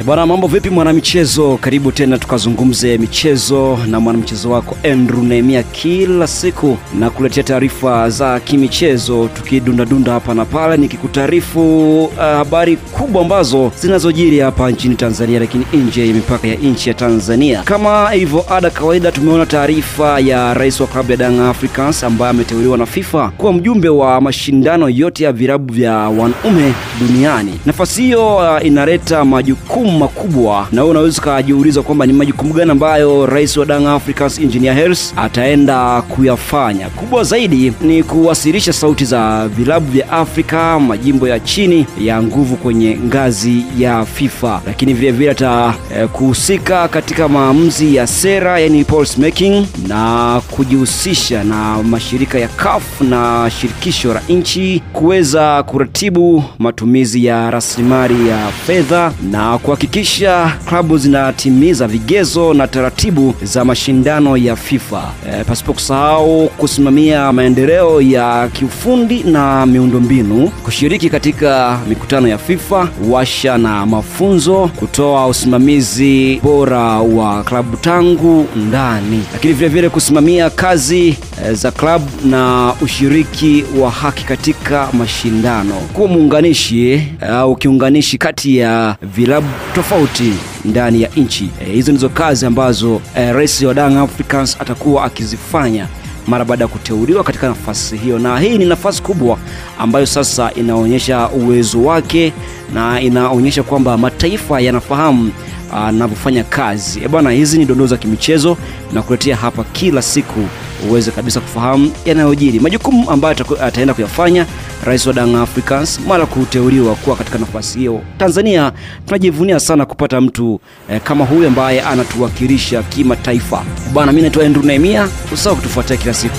Bwana, mambo vipi mwanamichezo? Karibu tena tukazungumze michezo na mwanamichezo wako Andrew Nehemia, kila siku na kuletea taarifa za kimichezo, tukidunda hapa na pale nikikutaarifu habari kubwa ambazo zinazojiri hapa nchini Tanzania lakini nje ya mipaka ya nchi ya Tanzania. Kama hivyo ada kawaida, tumeona taarifa ya rais wa klabu ya Young Africans ambaye ameteuliwa na FIFA kuwa mjumbe wa mashindano yote ya vilabu vya wanaume duniani. Nafasi hiyo inaleta majukumu makubwa, na unaweza kujiuliza kwamba ni majukumu gani ambayo rais wa Young Africans Engineer Hersi ataenda kuyafanya. Kubwa zaidi ni kuwasilisha sauti za vilabu vya Afrika, majimbo ya chini ya nguvu kwenye ngazi ya FIFA, lakini vile vile kuhusika katika maamuzi ya sera, yani policy making, na kujihusisha na mashirika ya CAF na shirikisho la nchi kuweza kuratibu matumizi ya rasilimali ya fedha na kuhakikisha klabu zinatimiza vigezo na taratibu za mashindano ya FIFA, pasipo kusahau kusimamia maendeleo ya kiufundi na miundombinu, kushiriki katika mikutano ya FIFA, washa na mafunzo, kutoa usimamizi bora wa klabu tangu ndani, lakini vile vile kusimamia kazi za klabu na ushiriki wa haki katika mashindano, kuwa muunganishi au kiunganishi kati ya vilabu tofauti ndani ya nchi. Hizo ndizo kazi ambazo rais wa Young Africans atakuwa akizifanya mara baada ya kuteuliwa katika nafasi hiyo, na hii ni nafasi kubwa ambayo sasa inaonyesha uwezo wake na inaonyesha kwamba mataifa yanafahamu anavyofanya kazi. Bwana, hizi ni dondoo za kimichezo na kuletea hapa kila siku uweze kabisa kufahamu yanayojiri, majukumu ambayo ataenda kuyafanya rais wa Young Africans mara kuteuliwa kuwa katika nafasi hiyo. Tanzania tunajivunia sana kupata mtu kama huyu ambaye anatuwakilisha kimataifa. Bwana, mimi naitwa Andrew Nehemia, usahau kutufuatia kila siku.